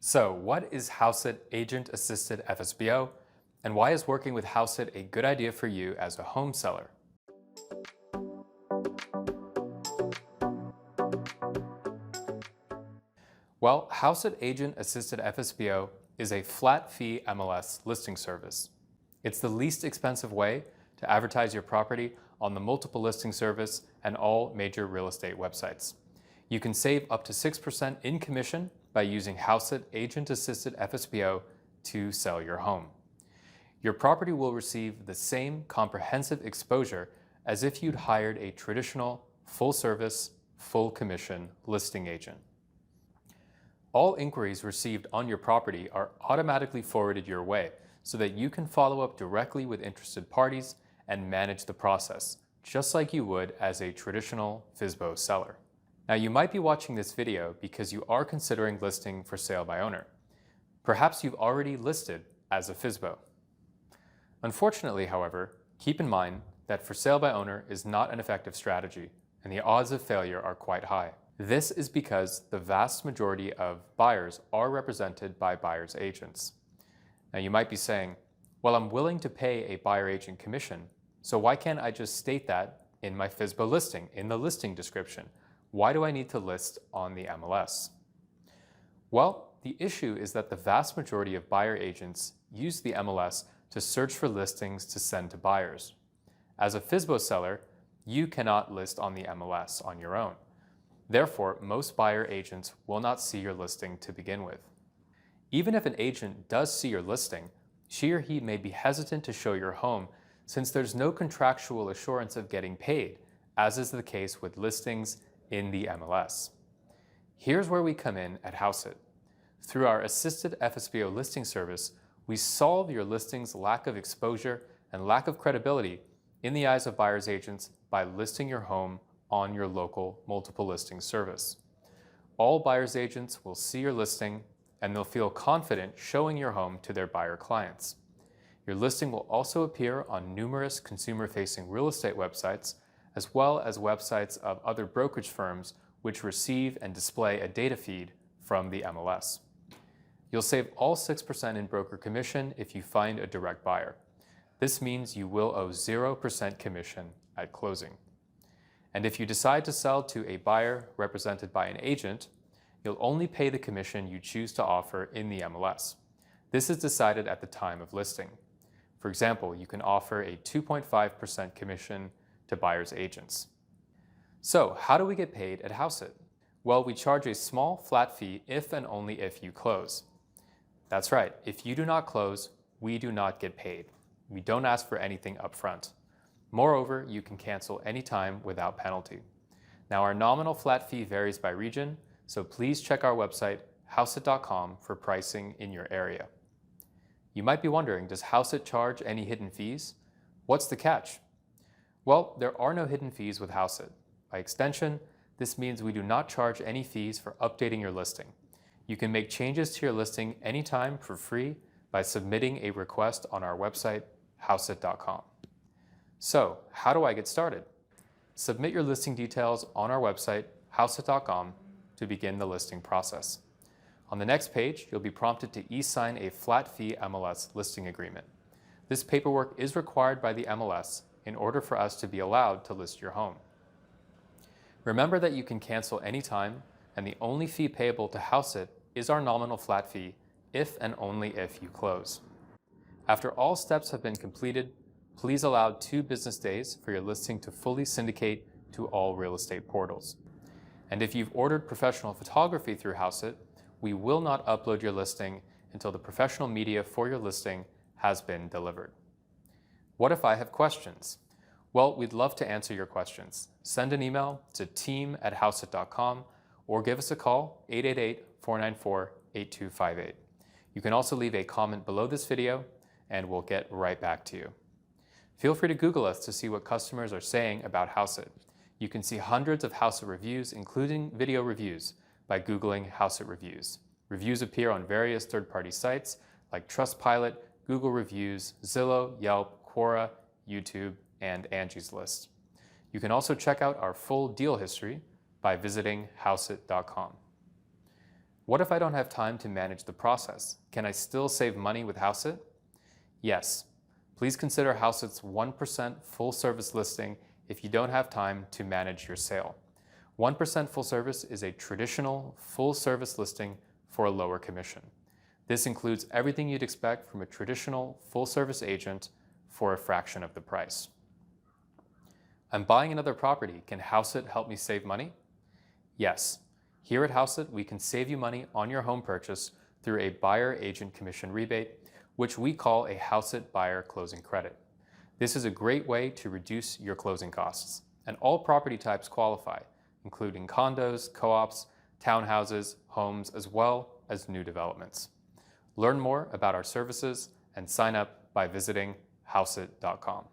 So, what is Hauseit Agent Assisted FSBO, and why is working with Hauseit a good idea for you as a home seller? Well, Hauseit Agent Assisted FSBO is a flat fee MLS listing service. It's the least expensive way to advertise your property on the multiple listing service and all major real estate websites. You can save up to 6% in commission by using Hauseit Agent Assisted FSBO to sell your home. Your property will receive the same comprehensive exposure as if you'd hired a traditional full service, full commission listing agent. All inquiries received on your property are automatically forwarded your way so that you can follow up directly with interested parties and manage the process, just like you would as a traditional FSBO seller. Now, you might be watching this video because you are considering listing for sale by owner. Perhaps you've already listed as a FSBO. Unfortunately, however, keep in mind that for sale by owner is not an effective strategy, and the odds of failure are quite high. This is because the vast majority of buyers are represented by buyer's agents. Now, you might be saying, well, I'm willing to pay a buyer agent commission, so why can't I just state that in my FSBO listing, in the listing description? Why do I need to list on the MLS? Well, the issue is that the vast majority of buyer agents use the MLS to search for listings to send to buyers. As a FSBO seller, you cannot list on the MLS on your own. Therefore, most buyer agents will not see your listing to begin with. Even if an agent does see your listing, she or he may be hesitant to show your home since there's no contractual assurance of getting paid, as is the case with listings in the MLS. Here's where we come in at Hauseit. Through our assisted FSBO listing service, we solve your listing's lack of exposure and lack of credibility in the eyes of buyer's agents by listing your home on your local multiple listing service. All buyer's agents will see your listing and they'll feel confident showing your home to their buyer clients. Your listing will also appear on numerous consumer-facing real estate websites, as well as websites of other brokerage firms which receive and display a data feed from the MLS. You'll save all 6% in broker commission if you find a direct buyer. This means you will owe 0% commission at closing. And if you decide to sell to a buyer represented by an agent, you'll only pay the commission you choose to offer in the MLS. This is decided at the time of listing. For example, you can offer a 2.5% commission to buyer's agents. So, how do we get paid at Hauseit? Well, we charge a small flat fee if and only if you close. That's right, if you do not close, we do not get paid. We don't ask for anything upfront. Moreover, you can cancel anytime without penalty. Now, our nominal flat fee varies by region, so please check our website, hauseit.com, for pricing in your area. You might be wondering, does Hauseit charge any hidden fees? What's the catch? Well, there are no hidden fees with Hauseit. By extension, this means we do not charge any fees for updating your listing. You can make changes to your listing anytime for free by submitting a request on our website, hauseit.com. So, how do I get started? Submit your listing details on our website, hauseit.com, to begin the listing process. On the next page, you'll be prompted to e-sign a flat fee MLS listing agreement. This paperwork is required by the MLS in order for us to be allowed to list your home. Remember that you can cancel anytime, and the only fee payable to Hauseit is our nominal flat fee if and only if you close. After all steps have been completed, please allow 2 business days for your listing to fully syndicate to all real estate portals. And if you've ordered professional photography through Hauseit, we will not upload your listing until the professional media for your listing has been delivered. What if I have questions? Well, we'd love to answer your questions. Send an email to team@hauseit.com or give us a call, 888-494-8258. You can also leave a comment below this video and we'll get right back to you. Feel free to Google us to see what customers are saying about Hauseit. You can see hundreds of Hauseit reviews, including video reviews, by Googling Hauseit reviews. Reviews appear on various third-party sites like Trustpilot, Google Reviews, Zillow, Yelp, Quora, YouTube, and Angie's List. You can also check out our full deal history by visiting hauseit.com. What if I don't have time to manage the process? Can I still save money with Hauseit? Yes. Please consider Hauseit's 1% full service listing if you don't have time to manage your sale. 1% full service is a traditional full service listing for a lower commission. This includes everything you'd expect from a traditional full service agent for a fraction of the price. I'm buying another property. Can Hauseit help me save money? Yes. Here at Hauseit, we can save you money on your home purchase through a buyer agent commission rebate, which we call a Hauseit buyer closing credit. This is a great way to reduce your closing costs, and all property types qualify, including condos, co-ops, townhouses, homes, as well as new developments. Learn more about our services and sign up by visiting hauseit.com.